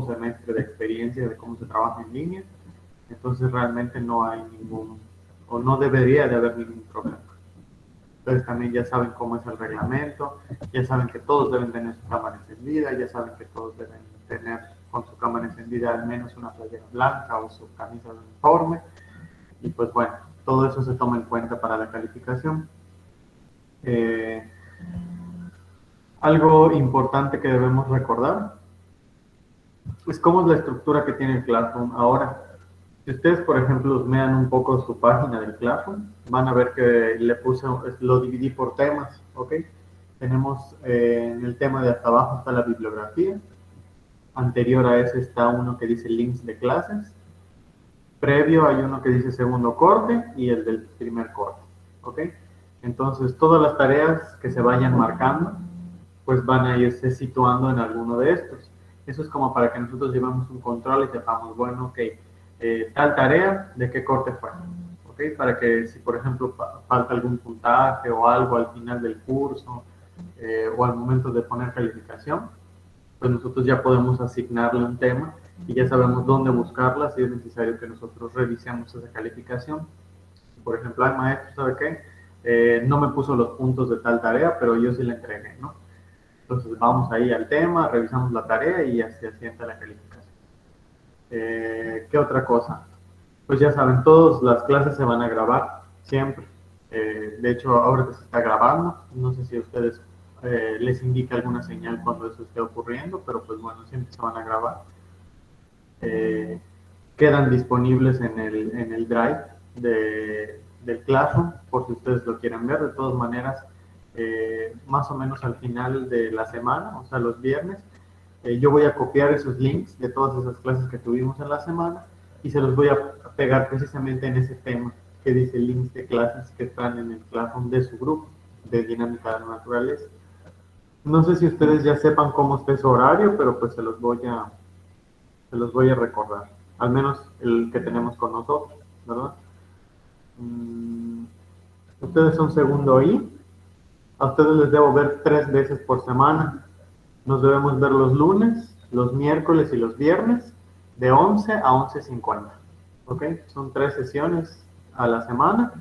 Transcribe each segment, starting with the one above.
un semestre de experiencia de cómo se trabaja en línea, entonces realmente no hay ningún, o no debería de haber ningún problema. Entonces también ya saben cómo es el reglamento, ya saben que todos deben tener su cámara encendida, ya saben que todos deben tener con su cámara encendida al menos una playera blanca o su camisa de uniforme. Y pues bueno, todo eso se toma en cuenta para la calificación. Algo importante que debemos recordar es cómo es la estructura que tiene el Classroom ahora. Si ustedes, por ejemplo, vean un poco su página del Classroom, van a ver que le puse, lo dividí por temas, ¿ok? Tenemos en el tema de hasta abajo está la bibliografía, anterior a ese está uno que dice links de clases, previo hay uno que dice segundo corte y el del primer corte, ¿ok? Entonces, todas las tareas que se vayan marcando, pues van a irse situando en alguno de estos. Eso es como para que nosotros llevemos un control y sepamos, bueno, ok, tal tarea, ¿de qué corte fue? ¿Ok? Para que si, por ejemplo, falta algún puntaje o algo al final del curso o al momento de poner calificación, pues nosotros ya podemos asignarle un tema y ya sabemos dónde buscarla si es necesario que nosotros revisemos esa calificación. Por ejemplo, ay maestro, ¿sabe qué? No me puso los puntos de tal tarea, pero yo sí la entregué, ¿no? Entonces vamos ahí al tema, revisamos la tarea y así asienta la calificación. ¿Qué otra cosa? Pues ya saben, todas las clases se van a grabar, siempre. De hecho, ahora que se está grabando, no sé si a ustedes les indica alguna señal cuando eso esté ocurriendo, pero pues bueno, siempre se van a grabar. Quedan disponibles en el Drive del Classroom, por si ustedes lo quieren ver. De todas maneras, más o menos al final de la semana, o sea, los viernes, yo voy a copiar esos links de todas esas clases que tuvimos en la semana y se los voy a pegar precisamente en ese tema que dice links de clases que están en el Classroom de su grupo de dinámica de la naturaleza. No sé si ustedes ya sepan cómo está su horario, pero pues se los voy a recordar, al menos el que tenemos con nosotros, ¿verdad? Ustedes son segundo I, a ustedes les debo ver 3 veces por semana. Nos debemos ver los lunes, los miércoles y los viernes de 11 a 11:50. ¿Ok? Son 3 sesiones a la semana,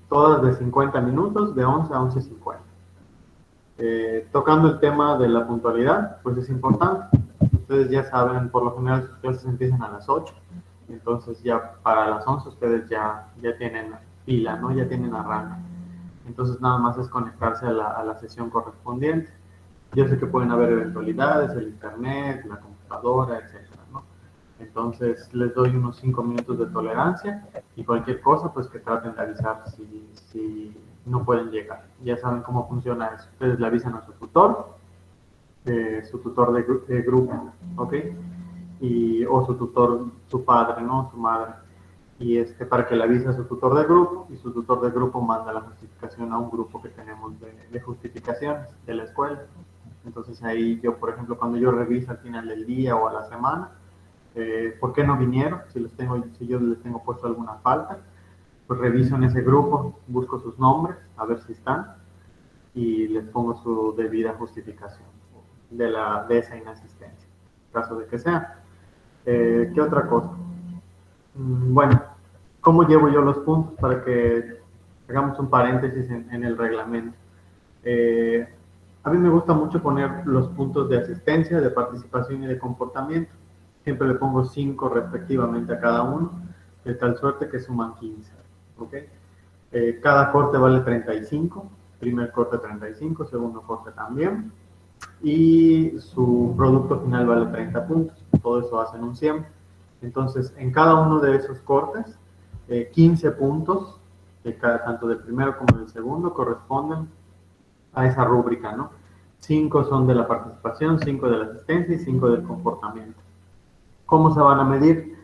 todas de 50 minutos, de 11 a 11:50. Tocando el tema de la puntualidad, pues es importante. Ustedes ya saben, por lo general sus clases empiezan a las 8, entonces ya para las 11 ustedes ya tienen pila, ¿no? Ya tienen arranque. Entonces nada más es conectarse a la sesión correspondiente. Yo sé que pueden haber eventualidades, el internet, la computadora, etcétera, ¿no? Entonces les doy unos 5 minutos de tolerancia y cualquier cosa, pues que traten de avisar si no pueden llegar. Ya saben cómo funciona eso. Ustedes le avisan a su tutor de grupo, ¿ok? O su tutor, su padre, ¿no? Su madre. Y para que le avise a su tutor de grupo y su tutor de grupo manda la justificación a un grupo que tenemos de justificaciones de la escuela. Entonces ahí yo, por ejemplo, cuando yo reviso al final del día o a la semana, ¿por qué no vinieron? Si yo les tengo puesto alguna falta, pues reviso en ese grupo, busco sus nombres, a ver si están, y les pongo su debida justificación de esa inasistencia, en caso de que sea. ¿Qué otra cosa? Bueno, ¿cómo llevo yo los puntos para que hagamos un paréntesis en el reglamento? A mí me gusta mucho poner los puntos de asistencia, de participación y de comportamiento. Siempre le pongo 5 respectivamente a cada uno, de tal suerte que suman 15. ¿Okay? Cada corte vale 35, primer corte 35, segundo corte también, y su producto final vale 30 puntos. Todo eso hacen un 100. Entonces, en cada uno de esos cortes, 15 puntos, tanto del primero como del segundo, corresponden a esa rúbrica, ¿no? 5 son de la participación, 5 de la asistencia y 5 del comportamiento. ¿Cómo se van a medir?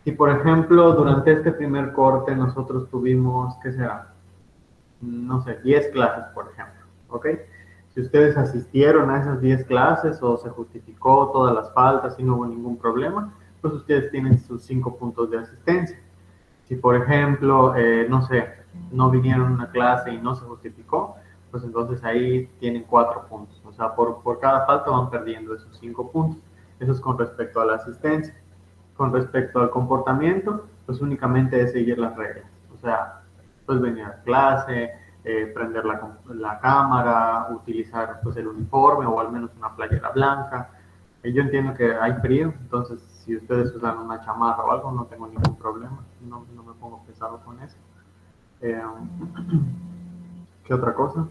Si, por ejemplo, durante este primer corte nosotros tuvimos, ¿qué será? No sé, 10 clases, por ejemplo, ¿ok? Si ustedes asistieron a esas 10 clases o se justificó todas las faltas y no hubo ningún problema, pues ustedes tienen sus 5 puntos de asistencia. Si, por ejemplo, no sé, no vinieron a una clase y no se justificó, pues entonces ahí tienen 4 puntos. O sea, por cada falta van perdiendo esos 5 puntos. Eso es con respecto a la asistencia. Con respecto al comportamiento, pues únicamente es seguir las reglas. O sea, pues venir a clase, prender la cámara, utilizar pues el uniforme o al menos una playera blanca. Yo entiendo que hay frío, entonces si ustedes usan una chamarra o algo no tengo ningún problema, no me pongo pesado con eso. ¿Qué otra cosa?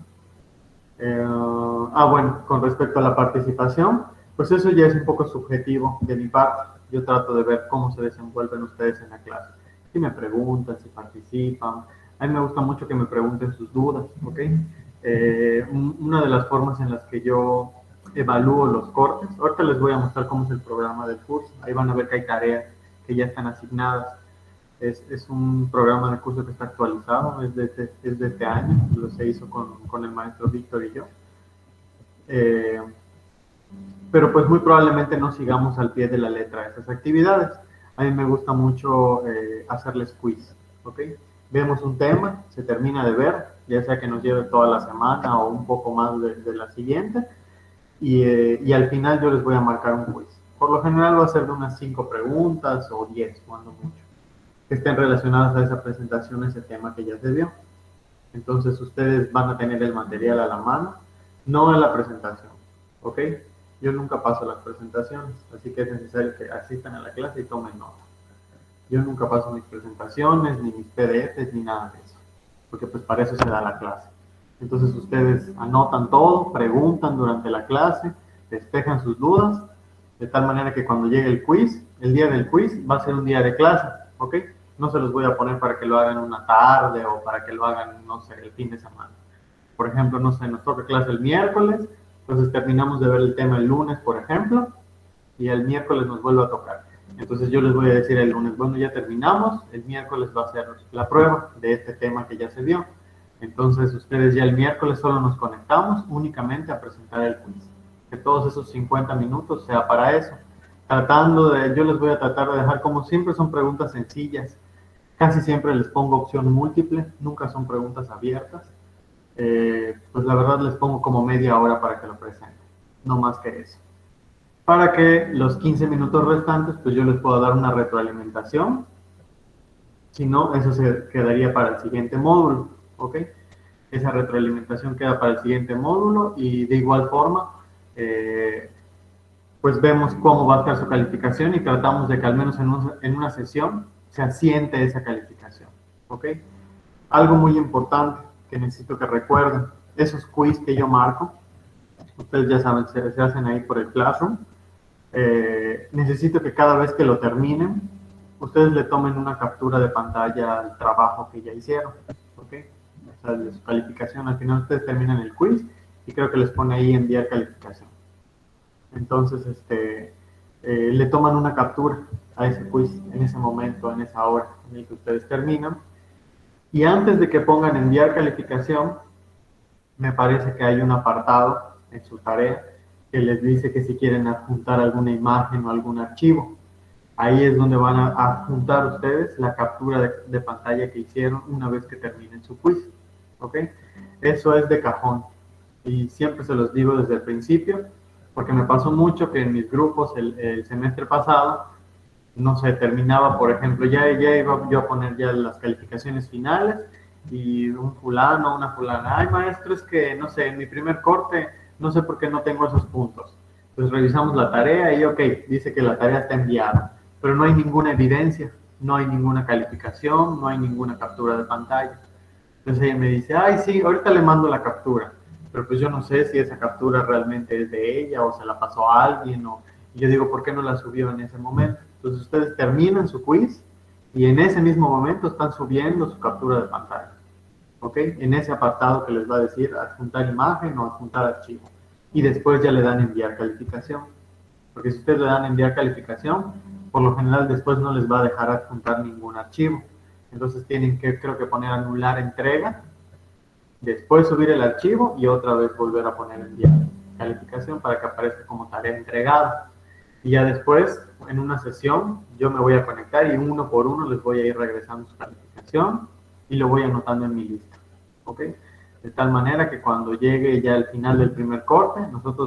Bueno, con respecto a la participación, pues eso ya es un poco subjetivo de mi parte. Yo trato de ver cómo se desenvuelven ustedes en la clase. Si me preguntan, si participan. A mí me gusta mucho que me pregunten sus dudas, ¿ok? Una de las formas en las que yo evalúo los cortes, ahorita les voy a mostrar cómo es el programa del curso. Ahí van a ver que hay tareas que ya están asignadas. Es un programa de curso que está actualizado, es de este año, lo se hizo con el maestro Víctor y yo. Pero pues muy probablemente no sigamos al pie de la letra esas actividades. A mí me gusta mucho hacerles quiz, ¿ok? Vemos un tema, se termina de ver, ya sea que nos lleve toda la semana o un poco más de la siguiente, y al final yo les voy a marcar un quiz. Por lo general va a ser de unas 5 preguntas o 10, cuando mucho, que estén relacionadas a esa presentación, ese tema que ya se vio. Entonces ustedes van a tener el material a la mano, no en la presentación, ¿ok? Yo nunca paso las presentaciones, así que es necesario que asistan a la clase y tomen nota. Yo nunca paso mis presentaciones, ni mis PDFs, ni nada de eso, porque pues para eso se da la clase. Entonces ustedes anotan todo, preguntan durante la clase, despejan sus dudas, de tal manera que cuando llegue el quiz, el día del quiz va a ser un día de clase, ¿ok? No se los voy a poner para que lo hagan una tarde o para que lo hagan, no sé, el fin de semana. Por ejemplo, no sé, nos toca clase el miércoles, entonces terminamos de ver el tema el lunes, por ejemplo, y el miércoles nos vuelve a tocar. Entonces yo les voy a decir el lunes, bueno, ya terminamos, el miércoles va a ser la prueba de este tema que ya se vio. Entonces ustedes ya el miércoles solo nos conectamos únicamente a presentar el quiz. Que todos esos 50 minutos sea para eso. Yo les voy a tratar de dejar, como siempre son preguntas sencillas, casi siempre les pongo opción múltiple, nunca son preguntas abiertas. Pues la verdad les pongo como media hora para que lo presenten, no más que eso. Para que los 15 minutos restantes, pues yo les puedo dar una retroalimentación. Si no, eso se quedaría para el siguiente módulo, ¿ok? Esa retroalimentación queda para el siguiente módulo y de igual forma, pues vemos cómo va a estar su calificación y tratamos de que al menos en una sesión se asiente esa calificación, ¿ok? Algo muy importante que necesito que recuerden, esos quiz que yo marco, ustedes ya saben, se hacen ahí por el Classroom. Necesito que cada vez que lo terminen, ustedes le tomen una captura de pantalla al trabajo que ya hicieron, ¿ok? O sea, de su calificación, al final ustedes terminan el quiz y creo que les pone ahí enviar calificación. Entonces, le toman una captura a ese quiz en ese momento, en esa hora en el que ustedes terminan. Y antes de que pongan enviar calificación, me parece que hay un apartado en su tarea que les dice que si quieren adjuntar alguna imagen o algún archivo. Ahí es donde van a adjuntar ustedes la captura de pantalla que hicieron una vez que terminen su quiz. ¿Ok? Eso es de cajón. Y siempre se los digo desde el principio, porque me pasó mucho que en mis grupos el semestre pasado, no sé, terminaba, por ejemplo, ya iba yo a poner ya las calificaciones finales y un fulano, una fulana, ay maestro, es que, no sé, en mi primer corte, no sé por qué no tengo esos puntos. Pues revisamos la tarea y ok, dice que la tarea está enviada, pero no hay ninguna evidencia, no hay ninguna calificación, no hay ninguna captura de pantalla. Entonces ella me dice, ay sí, ahorita le mando la captura, pero pues yo no sé si esa captura realmente es de ella o se la pasó a alguien, y yo digo, ¿por qué no la subió en ese momento? Entonces ustedes terminan su quiz y en ese mismo momento están subiendo su captura de pantalla, ¿ok? En ese apartado que les va a decir adjuntar imagen o adjuntar archivo. Y después ya le dan enviar calificación, porque si ustedes le dan enviar calificación, por lo general después no les va a dejar adjuntar ningún archivo. Entonces tienen que, creo que poner anular entrega, después subir el archivo y otra vez volver a poner enviar calificación para que aparezca como tarea entregada. Y ya después, en una sesión, yo me voy a conectar y uno por uno les voy a ir regresando su calificación y lo voy anotando en mi lista, ¿ok? de tal manera que cuando llegue ya el final del primer corte,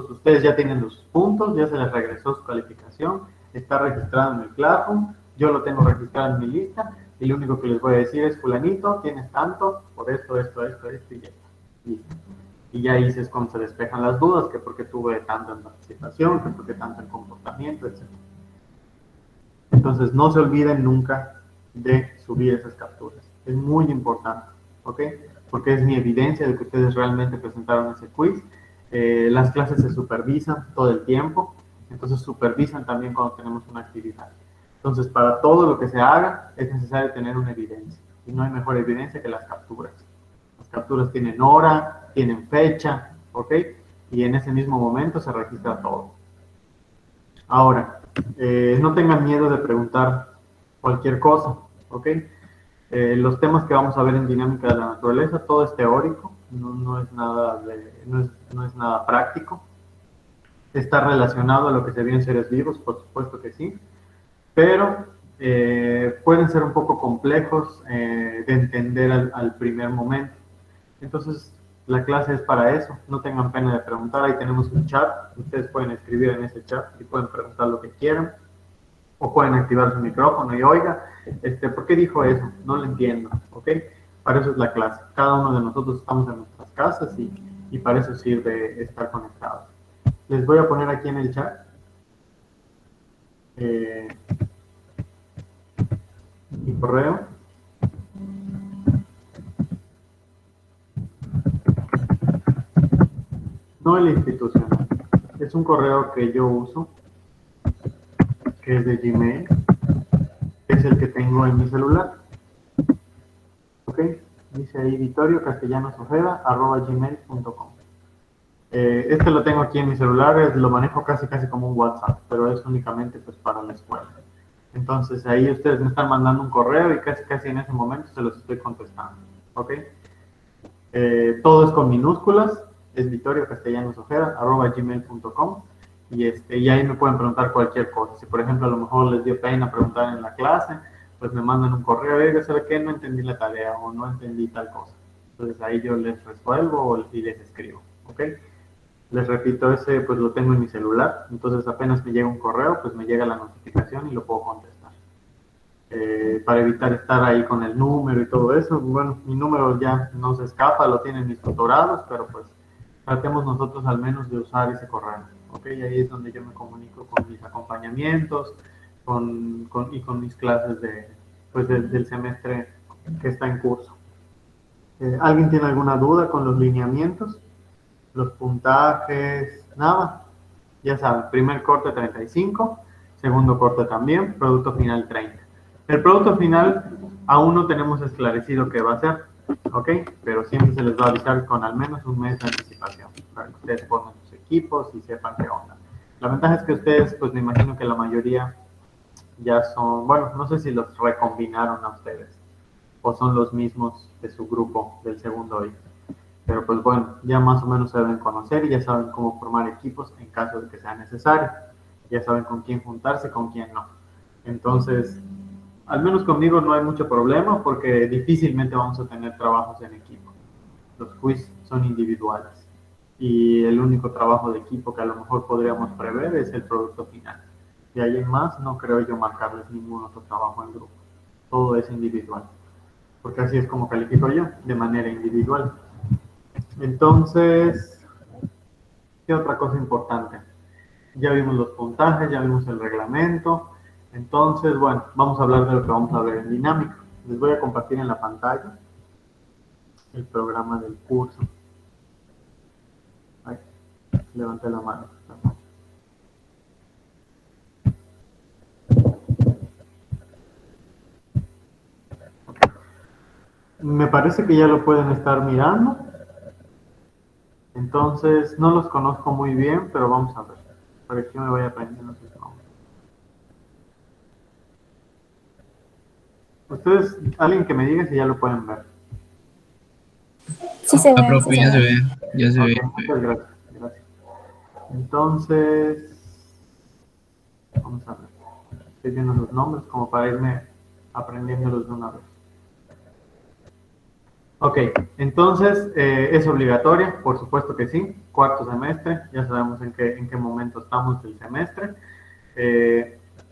ustedes ya tienen los puntos, ya se les regresó su calificación, está registrado en el Classroom, yo lo tengo registrado en mi lista, y lo único que les voy a decir es, fulanito, tienes tanto, por esto, y ya está. Listo. Y ya ahí es cuando se despejan las dudas, que por qué tuve tanto en participación, que por qué tanto en comportamiento, etc. Entonces, no se olviden nunca de subir esas capturas. Es muy importante, ¿ok? Porque es mi evidencia de que ustedes realmente presentaron ese quiz. Las clases se supervisan todo el tiempo, entonces supervisan también cuando tenemos una actividad. Entonces, para todo lo que se haga, es necesario tener una evidencia. Y no hay mejor evidencia que las capturas. Las capturas tienen hora, tienen fecha, ¿ok? Y en ese mismo momento se registra todo. Ahora, no tengan miedo de preguntar cualquier cosa, ¿ok? Los temas que vamos a ver en dinámica de la naturaleza, todo es teórico, no es nada práctico. Está relacionado a lo que se ve en seres vivos, por supuesto que sí, pero pueden ser un poco complejos de entender al primer momento. Entonces, la clase es para eso, no tengan pena de preguntar, ahí tenemos un chat, ustedes pueden escribir en ese chat y pueden preguntar lo que quieran, o pueden activar su micrófono y oiga, ¿por qué dijo eso? No lo entiendo, ¿ok? Para eso es la clase, cada uno de nosotros estamos en nuestras casas y para eso sirve estar conectados. Les voy a poner aquí en el chat mi correo. No el institucional, es un correo que yo uso, que es de Gmail, es el que tengo en mi celular. ¿Ok? Dice ahí vitoriocastellanosojeda@gmail.com. Este lo tengo aquí en mi celular, lo manejo casi como un WhatsApp, pero es únicamente pues para la escuela. Entonces ahí ustedes me están mandando un correo y casi en ese momento se los estoy contestando. ¿Ok? Todo es con minúsculas, es vitoriocastellanosojeda@gmail.com y ahí me pueden preguntar cualquier cosa. Si por ejemplo a lo mejor les dio pena preguntar en la clase, pues me mandan un correo, oiga, ¿sabe qué? No entendí la tarea o no entendí tal cosa. Entonces ahí yo les resuelvo y les escribo. ¿Ok? Les repito, ese pues lo tengo en mi celular, entonces apenas me llega un correo, pues me llega la notificación y lo puedo contestar. Para evitar estar ahí con el número y todo eso, bueno, mi número ya no se escapa, lo tienen mis tutorados, pero pues tratemos nosotros al menos de usar ese correo, ¿ok? Y ahí es donde yo me comunico con mis acompañamientos y con mis clases del semestre que está en curso. ¿Alguien tiene alguna duda con los lineamientos? Los puntajes, nada. Ya saben, primer corte 35, segundo corte también, producto final 30. El producto final aún no tenemos esclarecido qué va a ser, ¿ok? Pero siempre se les va a avisar con al menos un mes de anticipación para que ustedes pongan sus equipos y sepan qué onda. La ventaja es que ustedes, pues me imagino que la mayoría ya son, bueno, no sé si los recombinaron a ustedes o son los mismos de su grupo del segundo hoy. Pero pues bueno, ya más o menos se deben conocer y ya saben cómo formar equipos en caso de que sea necesario. Ya saben con quién juntarse y con quién no. Entonces, al menos conmigo no hay mucho problema porque difícilmente vamos a tener trabajos en equipo. Los quiz son individuales y el único trabajo de equipo que a lo mejor podríamos prever es el producto final. De ahí en más, no creo yo marcarles ningún otro trabajo en grupo. Todo es individual, porque así es como califico yo, de manera individual. Entonces, ¿qué otra cosa importante? Ya vimos los puntajes, ya vimos el reglamento. Entonces, bueno, vamos a hablar de lo que vamos a ver en dinámica. Les voy a compartir en la pantalla el programa del curso. Ahí, levanté la mano. Me parece que ya lo pueden estar mirando. Entonces, no los conozco muy bien, pero vamos a ver. Para que me vaya aprendiendo sus nombres. Ustedes, alguien que me diga si ya lo pueden ver. Sí se ve, profe, sí se ya se ve. ve, ya se Ok, ve. muchas gracias. Gracias. Entonces, vamos a ver. Estoy viendo los nombres como para irme aprendiéndolos de una vez. Ok, entonces, ¿es obligatoria? Por supuesto que sí, cuarto semestre, ya sabemos en qué momento estamos del semestre.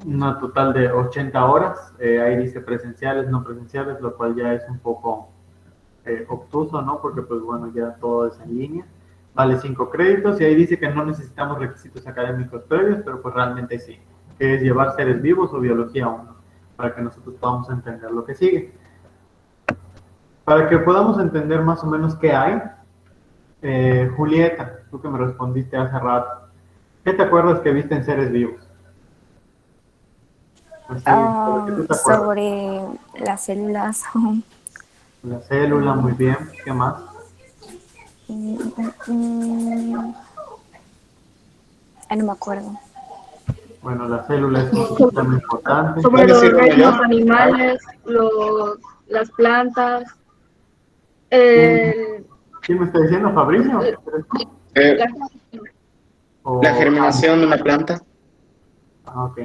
Una total de 80 horas, ahí dice presenciales, no presenciales, lo cual ya es un poco obtuso, ¿no? Porque pues bueno, ya todo es en línea. Vale 5 créditos y ahí dice que no necesitamos requisitos académicos previos, pero pues realmente sí, que es llevar seres vivos o biología 1, para que nosotros podamos entender lo que sigue. Para que podamos entender más o menos qué hay, Julieta, tú que me respondiste hace rato, ¿qué te acuerdas que viste en seres vivos? Así, de lo que tú te acuerdas. Sobre las células. La célula, muy bien, ¿qué más? No me acuerdo. Bueno, la célula es un sistema importante. Sobre ¿Puedes los decirlo reinos ya? animales, las plantas, ¿Quién, el, quién me está diciendo, Fabricio? ¿Eres tú? Eh, la la ¿O Jania? germinación de una planta. Ah, ok.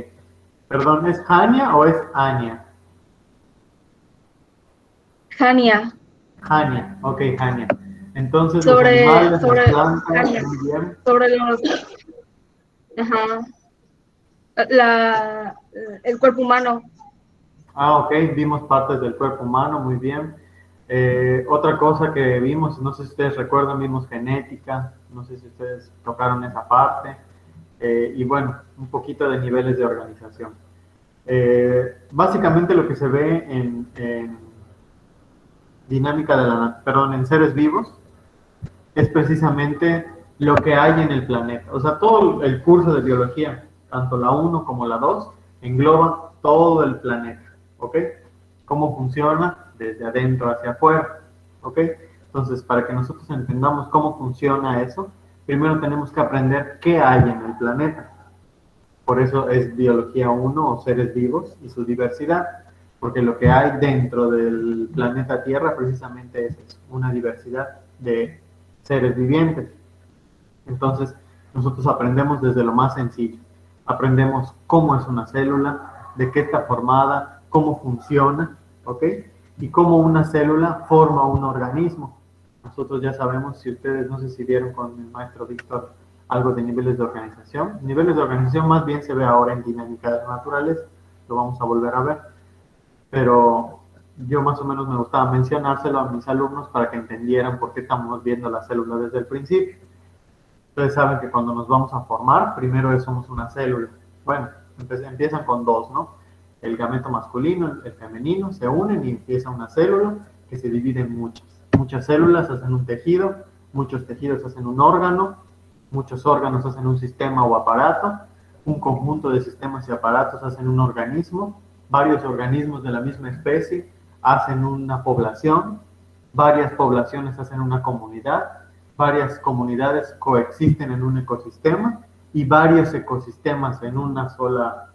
Perdón, ¿es Jania o es Ania? Jania, Jania, ok, Jania. Entonces, los sobre, animales, las sobre, plantas, Jania, muy bien. sobre ajá, la, el cuerpo humano, Ah, ok, vimos partes del cuerpo humano, muy bien. Otra cosa que vimos, no sé si ustedes recuerdan, vimos genética, no sé si ustedes tocaron esa parte, y bueno, un poquito de niveles de organización. Básicamente lo que se ve en dinámica de perdón, en seres vivos, es precisamente lo que hay en el planeta. O sea, todo el curso de biología, tanto la 1 como la 2, engloba todo el planeta, ¿ok? Cómo funciona desde adentro hacia afuera, ¿ok? Entonces, para que nosotros entendamos cómo funciona eso, primero tenemos que aprender qué hay en el planeta. Por eso es biología 1 o seres vivos y su diversidad, porque lo que hay dentro del planeta Tierra precisamente es eso, una diversidad de seres vivientes. Entonces, nosotros aprendemos desde lo más sencillo. Aprendemos cómo es una célula, de qué está formada, cómo funciona, ¿ok? Y cómo una célula forma un organismo. Nosotros ya sabemos, si ustedes no sé si vieron con el maestro Víctor algo de niveles de organización. Niveles de organización más bien se ve ahora en dinámica de naturaleza, lo vamos a volver a ver. Pero yo más o menos me gustaba mencionárselo a mis alumnos para que entendieran por qué estamos viendo la célula desde el principio. Ustedes saben que cuando nos vamos a formar, primero somos una célula. Bueno, empiezan con dos, ¿no? El gameto masculino, el femenino, se unen y empieza una célula que se divide en muchas. Muchas células hacen un tejido, muchos tejidos hacen un órgano, muchos órganos hacen un sistema o aparato, un conjunto de sistemas y aparatos hacen un organismo, varios organismos de la misma especie hacen una población, varias poblaciones hacen una comunidad, varias comunidades coexisten en un ecosistema y varios ecosistemas en una sola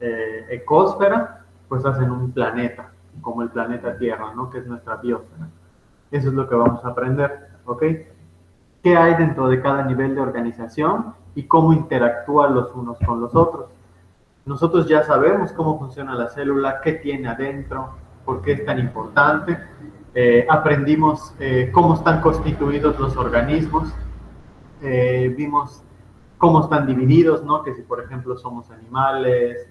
ecósfera, pues hacen un planeta, como el planeta Tierra, ¿no? Que es nuestra biosfera. Eso es lo que vamos a aprender, ¿ok? ¿Qué hay dentro de cada nivel de organización y cómo interactúan los unos con los otros? Nosotros ya sabemos cómo funciona la célula, qué tiene adentro, por qué es tan importante. Aprendimos cómo están constituidos los organismos, vimos cómo están divididos, ¿no? Que si por ejemplo somos animales,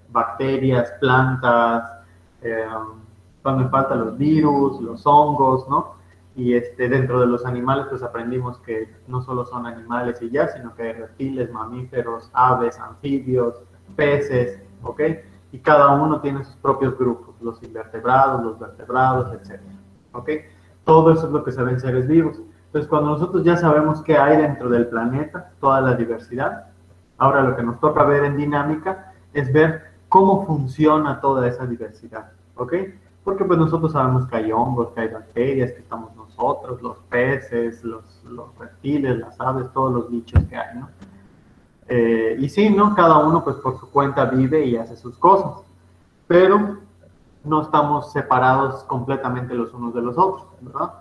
bacterias, plantas, eh, cuando me faltan los virus, los hongos, ¿no? Y dentro de los animales pues aprendimos que no solo son animales y ya, sino que hay reptiles, mamíferos, aves, anfibios, peces, ¿ok? Y cada uno tiene sus propios grupos, los invertebrados, los vertebrados, etc. ¿Ok? Todo eso es lo que se ve en seres vivos. Entonces, cuando nosotros ya sabemos qué hay dentro del planeta, toda la diversidad, ahora lo que nos toca ver en dinámica es ver cómo funciona toda esa diversidad, ¿ok? Porque pues nosotros sabemos que hay hongos, que hay bacterias, que estamos nosotros, los peces, los reptiles, las aves, todos los bichos que hay, ¿no? Y sí, ¿no? Cada uno pues por su cuenta vive y hace sus cosas, pero no estamos separados completamente los unos de los otros, ¿verdad?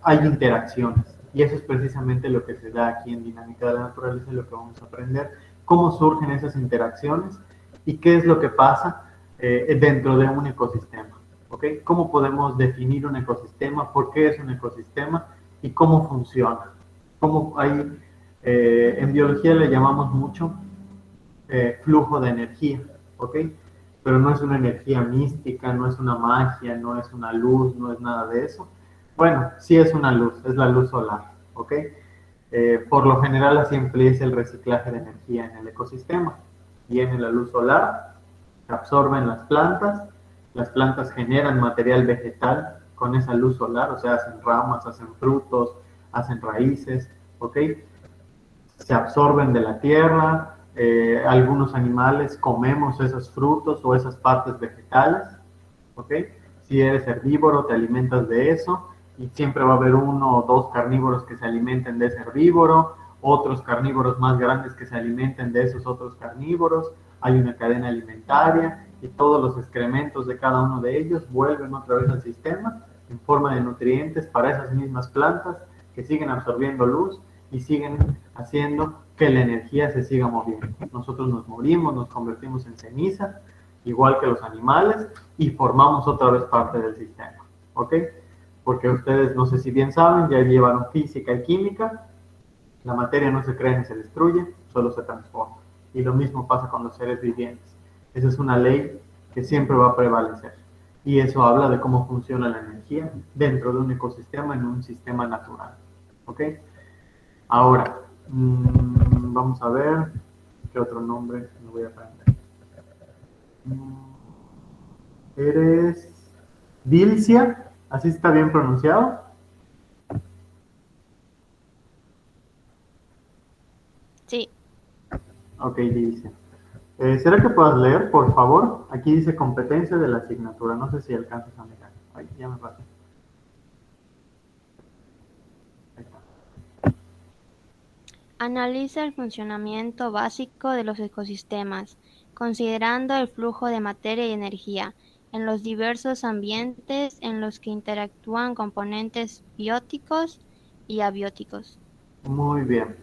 Hay interacciones y eso es precisamente lo que se da aquí en Dinámica de la Naturaleza y lo que vamos a aprender, cómo surgen esas interacciones y qué es lo que pasa dentro de un ecosistema. ¿ok? ¿Cómo podemos definir un ecosistema? ¿Por qué es un ecosistema? ¿Y cómo funciona? En biología le llamamos mucho flujo de energía, ¿ok? Pero no es una energía mística, no es una magia, no es una luz, no es nada de eso. Bueno, sí es una luz, es la luz solar, ¿ok? Por lo general así empieza el reciclaje de energía en el ecosistema. Viene la luz solar, se absorben las plantas generan material vegetal con esa luz solar, o sea, hacen ramas, hacen frutos, hacen raíces, ¿ok? Se absorben de la tierra, algunos animales comemos esos frutos o esas partes vegetales, ¿ok? Si eres herbívoro, te alimentas de eso, y siempre va a haber uno o dos carnívoros que se alimenten de ese herbívoro, otros carnívoros más grandes que se alimenten de esos otros carnívoros, hay una cadena alimentaria, y todos los excrementos de cada uno de ellos vuelven otra vez al sistema en forma de nutrientes para esas mismas plantas que siguen absorbiendo luz y siguen haciendo que la energía se siga moviendo. Nosotros nos morimos, nos convertimos en ceniza, igual que los animales, y formamos otra vez parte del sistema, ¿ok? Porque ustedes, no sé si bien saben, ya llevaron física y química, la materia no se crea ni se destruye, solo se transforma. Y lo mismo pasa con los seres vivientes. Esa es una ley que siempre va a prevalecer. Y eso habla de cómo funciona la energía dentro de un ecosistema, en un sistema natural, ¿ok? Ahora, vamos a ver qué otro nombre me voy a aprender. Eres Dilcia, ¿así está bien pronunciado? Sí. Ok, Dilcia. ¿Será que puedas leer, por favor? Aquí dice competencia de la asignatura. No sé si alcanzas a mirar. Ay, ya me pasé. Ahí está. Analiza el funcionamiento básico de los ecosistemas, considerando el flujo de materia y energía en los diversos ambientes en los que interactúan componentes bióticos y abióticos. Muy bien.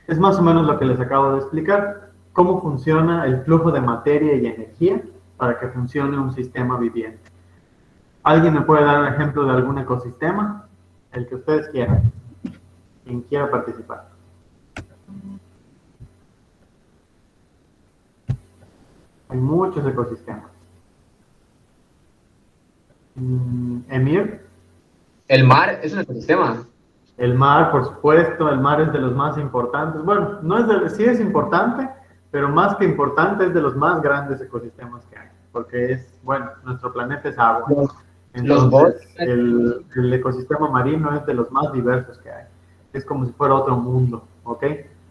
Es más o menos lo que les acabo de explicar. Cómo funciona el flujo de materia y energía para que funcione un sistema viviente. ¿Alguien me puede dar un ejemplo de algún ecosistema? El que ustedes quieran. Quien quiera participar. Hay muchos ecosistemas. Emir, El mar es un ecosistema. el mar, por supuesto, el mar es de los más importantes. Bueno, no es sí es importante, pero más que importante es de los más grandes ecosistemas que hay, porque es, bueno, nuestro planeta es agua. Los bosques. Entonces, el ecosistema marino es de los más diversos que hay. Es como si fuera otro mundo, ¿ok?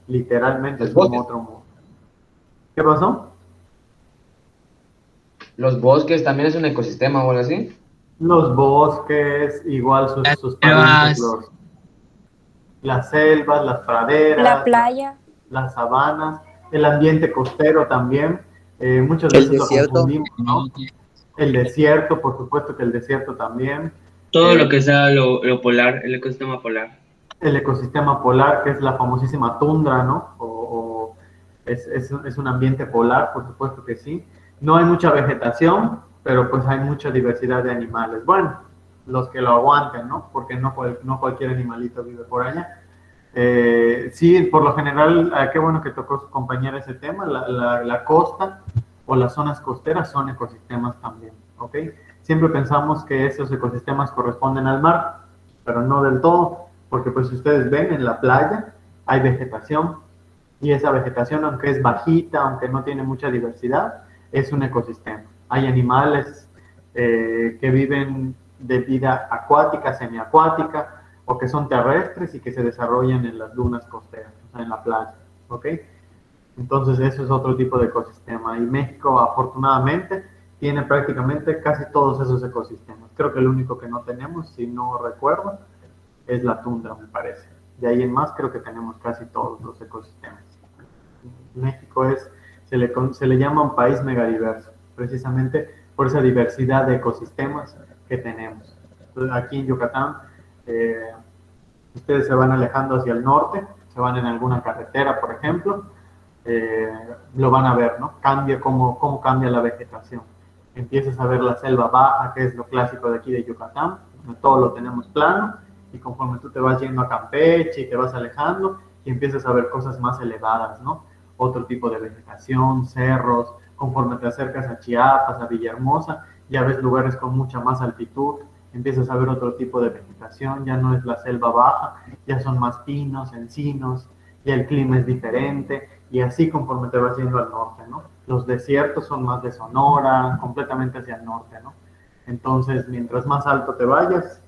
Literalmente Los es como bosques. otro mundo. ¿Qué pasó? Los bosques también es un ecosistema o algo así. Los bosques, igual sus parientes, las selvas, las praderas, La playa. las sabanas, el ambiente costero también. Muchas El veces lo desierto. confundimos, ¿no? El desierto, por supuesto que el desierto también. Todo lo que sea lo polar, el ecosistema polar. El ecosistema polar, que es la famosísima tundra, ¿no? Es un ambiente polar, por supuesto que sí. No hay mucha vegetación, pero pues hay mucha diversidad de animales. Bueno, los que lo aguanten, ¿no? Porque no cualquier animalito vive por allá. Sí, por lo general, qué bueno que tocó su compañera ese tema, la costa o las zonas costeras son ecosistemas también, ¿ok? Siempre pensamos que esos ecosistemas corresponden al mar, pero no del todo, porque pues si ustedes ven en la playa hay vegetación, y esa vegetación, aunque es bajita, aunque no tiene mucha diversidad, es un ecosistema. Hay animales que viven de vida acuática, semiacuática, o que son terrestres y que se desarrollan en las dunas costeras, o sea, en la playa, ¿ok? Entonces eso es otro tipo de ecosistema, y México afortunadamente tiene prácticamente casi todos esos ecosistemas. Creo que el único que no tenemos, si no recuerdo, es la tundra, me parece. De ahí en más creo que tenemos casi todos los ecosistemas. México se le llama un país megadiverso, precisamente por esa diversidad de ecosistemas que tenemos. Entonces, aquí en Yucatán, ustedes se van alejando hacia el norte, se van en alguna carretera, por ejemplo, lo van a ver, ¿no? Cómo cambia la vegetación. Empiezas a ver la selva baja, que es lo clásico de aquí de Yucatán, donde todo lo tenemos plano, y conforme tú te vas yendo a Campeche y te vas alejando, y empiezas a ver cosas más elevadas, ¿no? Otro tipo de vegetación, cerros. Conforme te acercas a Chiapas, a Villahermosa, ya ves lugares con mucha más altitud, empiezas a ver otro tipo de vegetación, ya no es la selva baja, ya son más pinos, encinos, ya el clima es diferente, y así conforme te vas yendo al norte, ¿no? Los desiertos son más de Sonora, completamente hacia el norte, ¿no? Entonces, mientras más alto te vayas,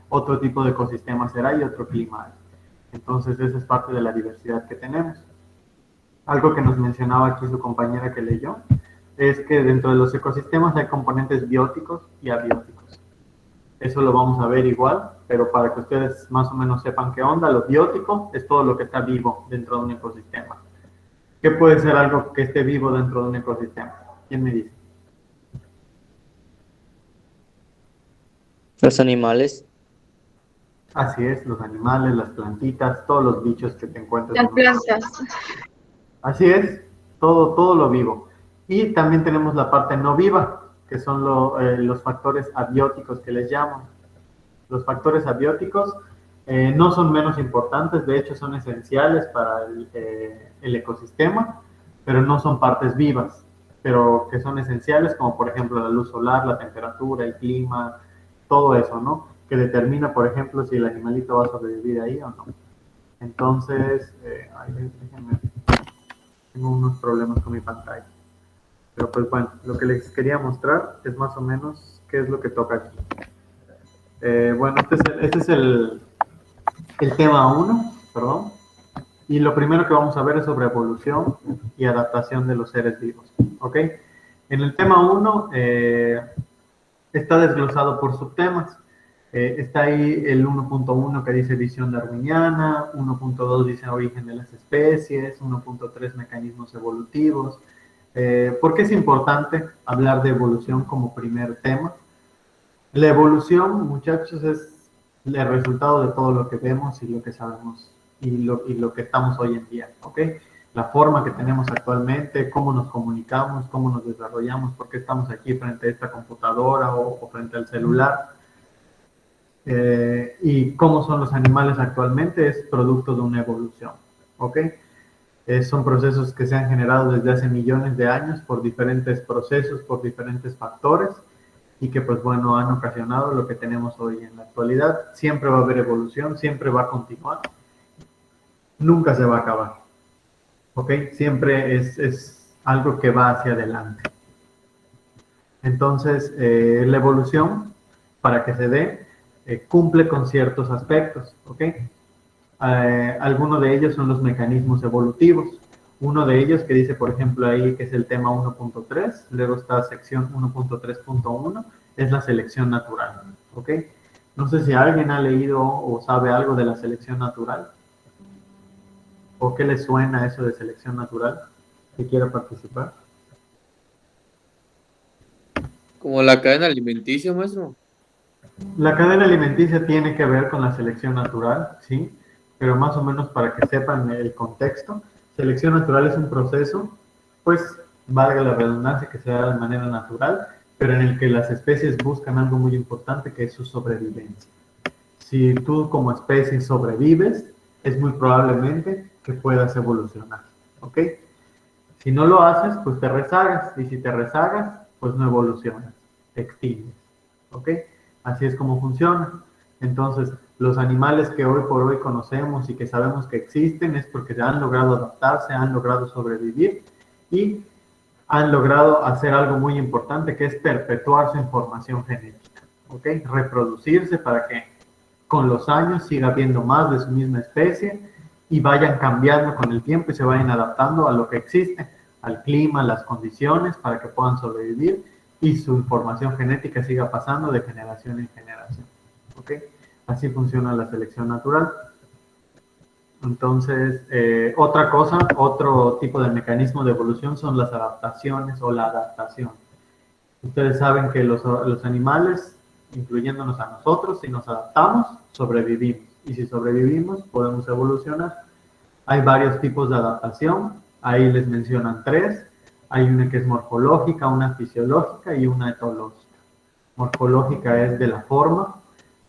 otro tipo de ecosistema será y otro clima hay. Entonces, esa es parte de la diversidad que tenemos. Algo que nos mencionaba aquí su compañera que leyó, es que dentro de los ecosistemas hay componentes bióticos y abióticos. Eso lo vamos a ver igual, pero para que ustedes más o menos sepan qué onda, lo biótico es todo lo que está vivo dentro de un ecosistema. ¿Qué puede ser algo que esté vivo dentro de un ecosistema? ¿Quién me dice? Los animales. Así es, los animales, las plantitas, todos los bichos que te encuentres. Las plantas. Así es, todo lo vivo. Y también tenemos la parte no viva, que son los factores abióticos que les llaman. Los factores abióticos no son menos importantes, de hecho son esenciales para el ecosistema, pero no son partes vivas, pero que son esenciales, como por ejemplo la luz solar, la temperatura, el clima, todo eso, ¿no? Que determina, por ejemplo, si el animalito va a sobrevivir ahí o no. Entonces, déjenme, tengo unos problemas con mi pantalla. Pero pues bueno, lo que les quería mostrar es más o menos qué es lo que toca aquí. Bueno, este es el tema 1, perdón. Y lo primero que vamos a ver es sobre evolución y adaptación de los seres vivos. ¿Ok? En el tema 1 está desglosado por subtemas. Está ahí el 1.1 que dice visión darwiniana, 1.2 dice origen de las especies, 1.3 mecanismos evolutivos. ¿Por qué es importante hablar de evolución como primer tema? La evolución, muchachos, es el resultado de todo lo que vemos y lo que sabemos y lo que estamos hoy en día, ¿ok? La forma que tenemos actualmente, cómo nos comunicamos, cómo nos desarrollamos, por qué estamos aquí frente a esta computadora o frente al celular. Y cómo son los animales actualmente es producto de una evolución, ¿ok? Son procesos que se han generado desde hace millones de años por diferentes procesos, por diferentes factores y que pues bueno han ocasionado lo que tenemos hoy en la actualidad. Siempre va a haber evolución, siempre va a continuar, nunca se va a acabar, ¿ok? Siempre es algo que va hacia adelante. Entonces la evolución, para que se dé, cumple con ciertos aspectos, ¿ok? Algunos de ellos son los mecanismos evolutivos. Uno de ellos que dice, por ejemplo, ahí que es el tema 1.3, luego está sección 1.3.1, es la selección natural, ¿ok? No sé si alguien ha leído o sabe algo de la selección natural. ¿O qué le suena eso de selección natural? ¿Que quiera participar? Como la cadena alimenticia, maestro. La cadena alimenticia tiene que ver con la selección natural, ¿sí? Pero más o menos para que sepan el contexto, selección natural es un proceso, pues valga la redundancia, que se da de manera natural, pero en el que las especies buscan algo muy importante, que es su sobrevivencia. Si tú como especie sobrevives, es muy probablemente que puedas evolucionar, ¿ok? Si no lo haces, pues te rezagas, y si te rezagas, pues no evolucionas, te extingues, ¿ok? Así es como funciona. Entonces, los animales que hoy por hoy conocemos y que sabemos que existen es porque han logrado adaptarse, han logrado sobrevivir y han logrado hacer algo muy importante, que es perpetuar su información genética, ¿ok? Reproducirse para que con los años siga habiendo más de su misma especie y vayan cambiando con el tiempo y se vayan adaptando a lo que existe, al clima, a las condiciones, para que puedan sobrevivir y su información genética siga pasando de generación en generación, ¿ok? Así funciona la selección natural. Entonces, otra cosa, otro tipo de mecanismo de evolución son las adaptaciones o la adaptación. Ustedes saben que los animales, incluyéndonos a nosotros, si nos adaptamos, sobrevivimos. Y si sobrevivimos, podemos evolucionar. Hay varios tipos de adaptación. Ahí les mencionan 3. Hay una que es morfológica, una fisiológica y una etológica. Morfológica es de la forma,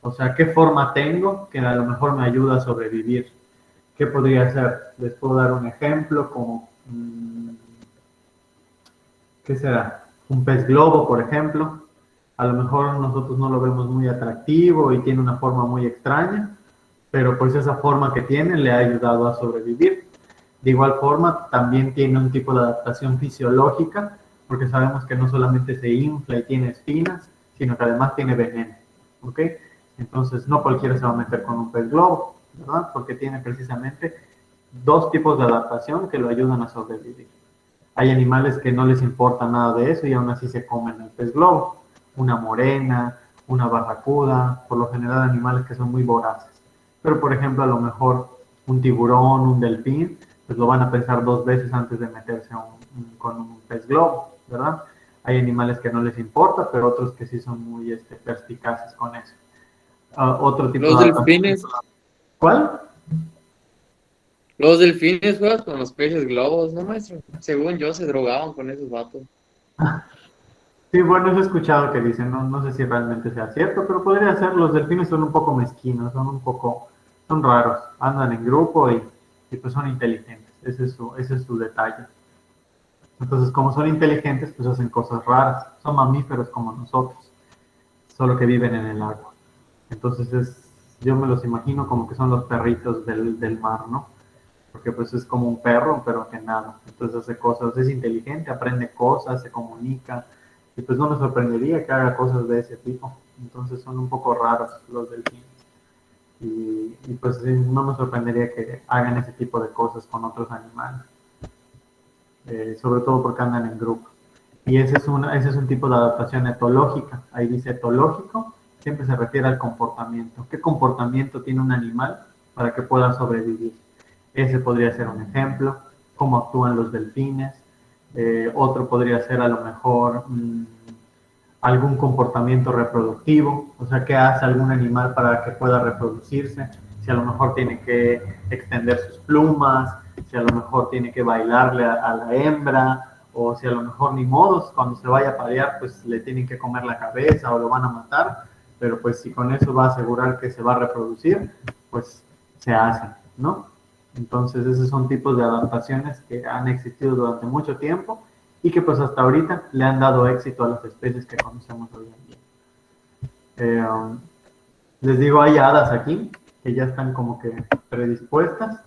o sea, ¿qué forma tengo que a lo mejor me ayuda a sobrevivir? ¿Qué podría ser? Les puedo dar un ejemplo como, ¿qué será? Un pez globo, por ejemplo. A lo mejor nosotros no lo vemos muy atractivo y tiene una forma muy extraña, pero pues esa forma que tiene le ha ayudado a sobrevivir. De igual forma, también tiene un tipo de adaptación fisiológica, porque sabemos que no solamente se infla y tiene espinas, sino que además tiene veneno, ¿ok? Entonces, no cualquiera se va a meter con un pez globo, ¿verdad? Porque tiene precisamente dos tipos de adaptación que lo ayudan a sobrevivir. Hay animales que no les importa nada de eso y aún así se comen el pez globo. Una morena, una barracuda, por lo general animales que son muy voraces. Pero, por ejemplo, a lo mejor un tiburón, un delfín, pues lo van a pensar dos veces antes de meterse con un pez globo, ¿verdad? Hay animales que no les importa, pero otros que sí son muy perspicaces con eso. Otro tipo Los de... delfines. ¿Cuál? Los delfines juegan con los peces globos, ¿no, maestro? Según yo, se drogaban con esos vatos. Sí, bueno, eso he escuchado que dicen, no sé si realmente sea cierto, pero podría ser. Los delfines son un poco mezquinos, son raros, andan en grupo y pues son inteligentes, ese es su detalle. Entonces, como son inteligentes, pues hacen cosas raras, son mamíferos como nosotros, solo que viven en el agua. Entonces, yo me los imagino como que son los perritos del mar, ¿no? Porque pues es como un perro, pero que nada. Entonces hace cosas, es inteligente, aprende cosas, se comunica, y pues no me sorprendería que haga cosas de ese tipo. Entonces son un poco raros los delfines. Y pues sí, no me sorprendería que hagan ese tipo de cosas con otros animales. Sobre todo porque andan en grupo. Y ese es un tipo de adaptación etológica. Ahí dice etológico, siempre se refiere al comportamiento. ¿Qué comportamiento tiene un animal para que pueda sobrevivir? Ese podría ser un ejemplo, cómo actúan los delfines. Otro podría ser a lo mejor algún comportamiento reproductivo, o sea, qué hace algún animal para que pueda reproducirse, si a lo mejor tiene que extender sus plumas, si a lo mejor tiene que bailarle a la hembra, o si a lo mejor ni modos, cuando se vaya a parear, pues le tienen que comer la cabeza o lo van a matar, pero pues si con eso va a asegurar que se va a reproducir, pues se hace, ¿no? Entonces esos son tipos de adaptaciones que han existido durante mucho tiempo y que pues hasta ahorita le han dado éxito a las especies que conocemos hoy en día. Les digo, hay hadas aquí que ya están como que predispuestas.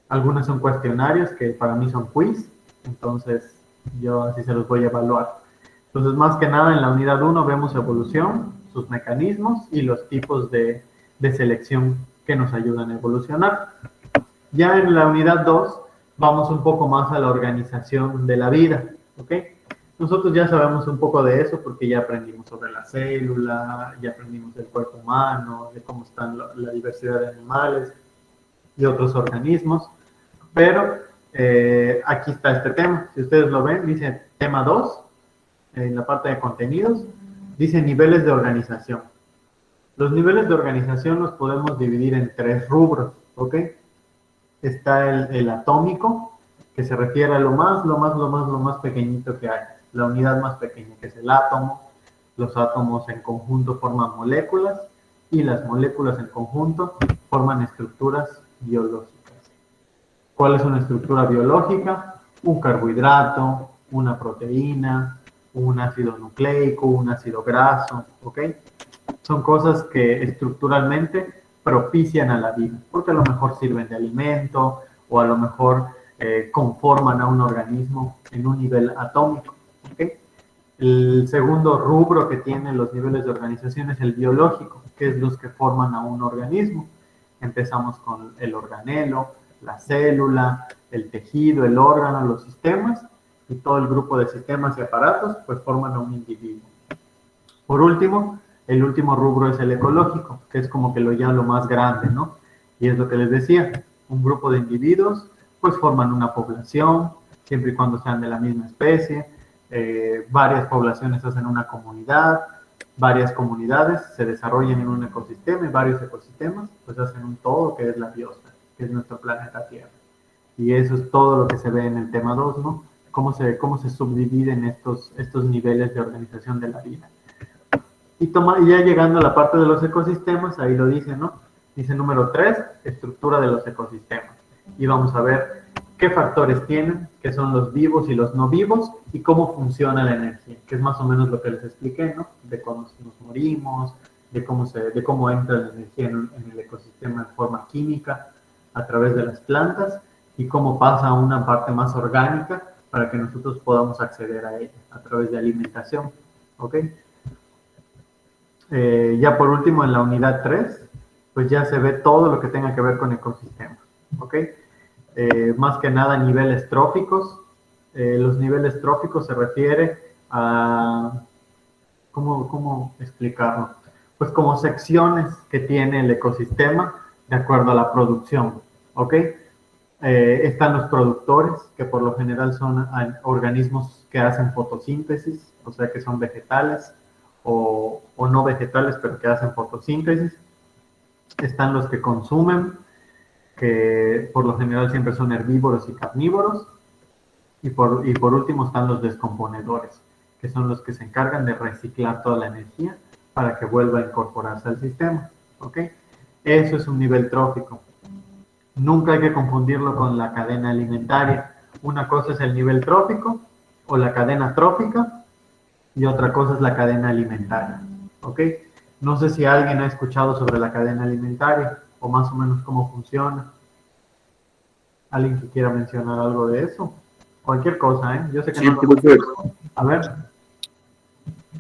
Algunas son cuestionarios que para mí son quiz, entonces yo así se los voy a evaluar. Entonces, más que nada, en la unidad 1 vemos evolución, sus mecanismos y los tipos de selección que nos ayudan a evolucionar. Ya en la unidad 2 vamos un poco más a la organización de la vida, ¿ok? Nosotros ya sabemos un poco de eso porque ya aprendimos sobre la célula, ya aprendimos del cuerpo humano, de cómo están la diversidad de animales y otros organismos, pero aquí está este tema. Si ustedes lo ven, dice tema 2, en la parte de contenidos, dice niveles de organización. Los niveles de organización los podemos dividir en 3 rubros, ¿ok? Está el atómico, que se refiere a lo más pequeñito que hay, la unidad más pequeña, que es el átomo. Los átomos en conjunto forman moléculas y las moléculas en conjunto forman estructuras biológicas. ¿Cuál es una estructura biológica? Un carbohidrato, una proteína, un ácido nucleico, un ácido graso, ¿ok? Son cosas que estructuralmente propician a la vida, porque a lo mejor sirven de alimento o a lo mejor conforman a un organismo en un nivel atómico, ¿ok? El segundo rubro que tienen los niveles de organización es el biológico, que es los que forman a un organismo. Empezamos con el organelo, la célula, el tejido, el órgano, los sistemas, y todo el grupo de sistemas y aparatos pues forman a un individuo. Por último, el último rubro es el ecológico, que es como que lo más grande, ¿no? Y es lo que les decía, un grupo de individuos pues forman una población, siempre y cuando sean de la misma especie. Varias poblaciones hacen una comunidad, varias comunidades se desarrollan en un ecosistema y varios ecosistemas pues hacen un todo que es la biosfera, que es nuestro planeta Tierra. Y eso es todo lo que se ve en el tema 2, ¿no? cómo se subdividen estos niveles de organización de la vida. Y ya llegando a la parte de los ecosistemas, ahí lo dice, ¿no? Dice número 3, estructura de los ecosistemas. Y vamos a ver qué factores tienen, qué son los vivos y los no vivos, y cómo funciona la energía, que es más o menos lo que les expliqué, ¿no? De cómo nos morimos, de cómo entra la energía en el ecosistema en forma química a través de las plantas, y cómo pasa a una parte más orgánica para que nosotros podamos acceder a ella a través de alimentación, ¿ok? Ya por último, en la unidad 3, pues ya se ve todo lo que tenga que ver con ecosistemas, ¿ok? Más que nada niveles tróficos. Los niveles tróficos se refiere a, ¿cómo explicarlo? Pues como secciones que tiene el ecosistema de acuerdo a la producción, ¿ok? Están los productores, que por lo general son organismos que hacen fotosíntesis, o sea que son vegetales o no vegetales, pero que hacen fotosíntesis. Están los que consumen, que por lo general siempre son herbívoros y carnívoros. Y por último están los descomponedores, que son los que se encargan de reciclar toda la energía para que vuelva a incorporarse al sistema, ¿ok? Eso es un nivel trófico. Nunca hay que confundirlo con la cadena alimentaria. Una cosa es el nivel trófico o la cadena trófica y otra cosa es la cadena alimentaria, ¿ok? No sé si alguien ha escuchado sobre la cadena alimentaria o más o menos cómo funciona. ¿Alguien que quiera mencionar algo de eso? Cualquier cosa, ¿eh? Yo sé que Sí, no. profe. A ver.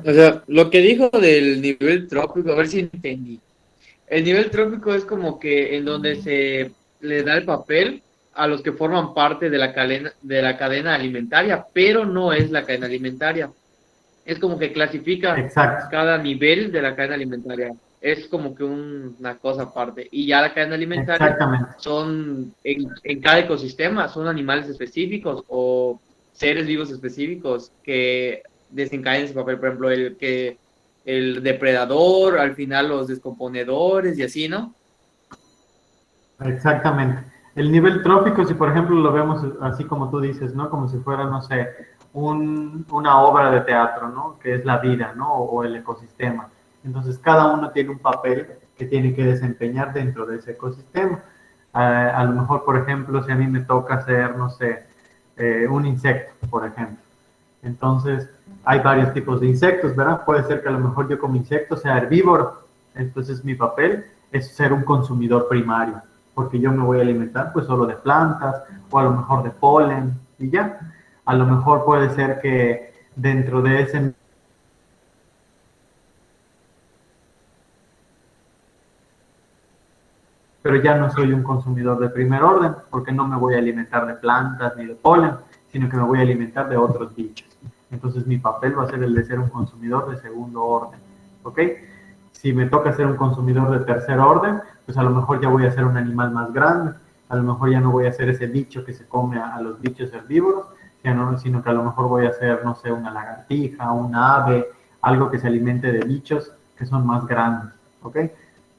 O sea, lo que dijo del nivel trófico, a ver si entendí. El nivel trófico es como que en donde se le da el papel a los que forman parte de la cadena alimentaria, pero no es la cadena alimentaria. Es como que clasifica Exacto. cada nivel de la cadena alimentaria. Es como que una cosa aparte. Y ya la cadena alimentaria Exactamente. son, en cada ecosistema, son animales específicos o seres vivos específicos que desencadenan ese papel. Por ejemplo, el depredador, al final los descomponedores y así, ¿no? Exactamente. El nivel trófico, si por ejemplo lo vemos así como tú dices, ¿no? Como si fuera, no sé, una obra de teatro, ¿no? Que es la vida, ¿no? O el ecosistema. Entonces, cada uno tiene un papel que tiene que desempeñar dentro de ese ecosistema. A lo mejor, por ejemplo, si a mí me toca hacer, no sé, un insecto, por ejemplo. Entonces, hay varios tipos de insectos, ¿verdad? Puede ser que a lo mejor yo como insecto sea herbívoro. Entonces, mi papel es ser un consumidor primario, porque yo me voy a alimentar pues solo de plantas o a lo mejor de polen y ya. A lo mejor puede ser que dentro de ese pero ya no soy un consumidor de primer orden, porque no me voy a alimentar de plantas ni de polen, sino que me voy a alimentar de otros bichos. Entonces mi papel va a ser el de ser un consumidor de segundo orden, ¿ok? Si me toca ser un consumidor de tercer orden, pues a lo mejor ya voy a ser un animal más grande, a lo mejor ya no voy a ser ese bicho que se come a los bichos herbívoros, sino que a lo mejor voy a ser, no sé, una lagartija, una ave, algo que se alimente de bichos que son más grandes, ¿ok?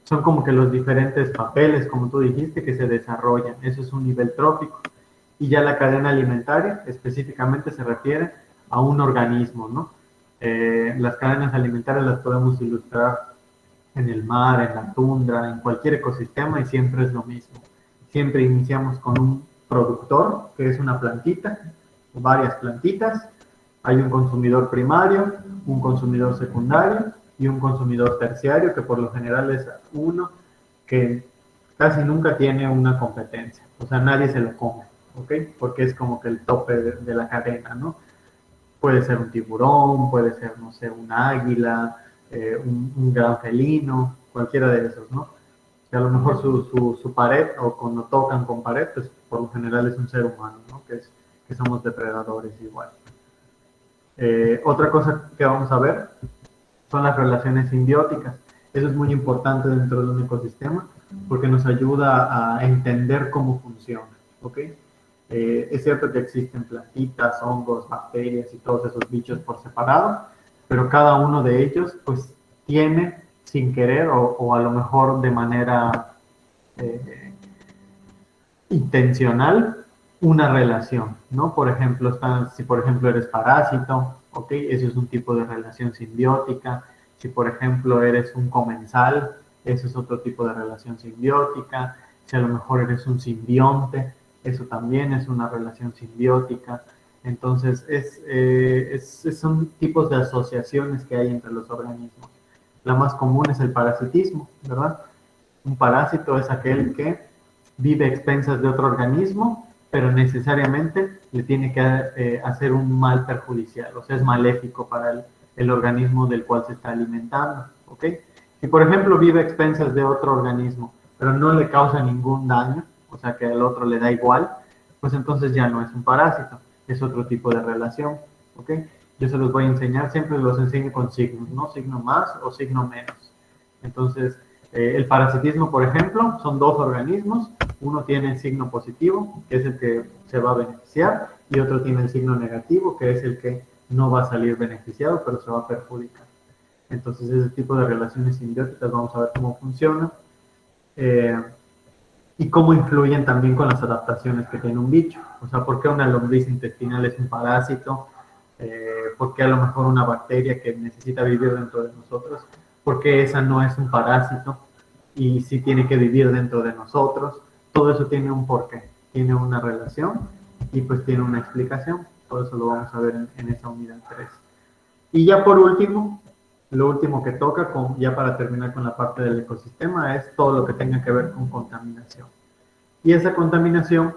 Son como que los diferentes papeles, como tú dijiste, que se desarrollan. Eso es un nivel trófico. Y ya la cadena alimentaria específicamente se refiere a un organismo, ¿no? Las cadenas alimentarias las podemos ilustrar en el mar, en la tundra, en cualquier ecosistema y siempre es lo mismo. Siempre iniciamos con un productor, que es una plantita, varias plantitas. Hay un consumidor primario, un consumidor secundario y un consumidor terciario, que por lo general es uno que casi nunca tiene una competencia, o sea, nadie se lo come, ¿ok? Porque es como que el tope de la cadena, ¿no? Puede ser un tiburón, puede ser, no sé, un águila, un gran felino, cualquiera de esos, ¿no? Que a lo mejor su pared, o cuando tocan con pared, pues por lo general es un ser humano, ¿no? Que somos depredadores igual. Otra cosa que vamos a ver son las relaciones simbióticas. Eso es muy importante dentro de un ecosistema porque nos ayuda a entender cómo funciona, ¿ok? Es cierto que existen plantitas, hongos, bacterias y todos esos bichos por separado, pero cada uno de ellos pues tiene sin querer o a lo mejor de manera intencional una relación, ¿no? Por ejemplo, si por ejemplo eres parásito, ¿ok? Eso es un tipo de relación simbiótica. Si por ejemplo eres un comensal, eso es otro tipo de relación simbiótica. Si a lo mejor eres un simbionte, eso también es una relación simbiótica. Entonces, son tipos de asociaciones que hay entre los organismos. La más común es el parasitismo, ¿verdad? Un parásito es aquel que vive a expensas de otro organismo, pero necesariamente le tiene que hacer un mal perjudicial, o sea, es maléfico para el organismo del cual se está alimentando, ¿ok? Si, por ejemplo, vive a expensas de otro organismo, pero no le causa ningún daño, o sea, que al otro le da igual, pues entonces ya no es un parásito, es otro tipo de relación, ¿ok? Yo se los voy a enseñar, siempre los enseño con signos, ¿no? Signo más o signo menos. Entonces, el parasitismo, por ejemplo, son dos organismos. Uno tiene el signo positivo, que es el que se va a beneficiar, y otro tiene el signo negativo, que es el que no va a salir beneficiado, pero se va a perjudicar. Entonces, ese tipo de relaciones simbióticas vamos a ver cómo funcionan y cómo influyen también con las adaptaciones que tiene un bicho. O sea, ¿por qué una lombriz intestinal es un parásito? ¿Por qué a lo mejor una bacteria que necesita vivir dentro de nosotros? ¿Por qué esa no es un parásito y sí tiene que vivir dentro de nosotros? Todo eso tiene un porqué, tiene una relación y pues tiene una explicación. Todo eso lo vamos a ver en esa unidad 3. Y ya por último, lo último que toca, ya para terminar con la parte del ecosistema, es todo lo que tenga que ver con contaminación. Y esa contaminación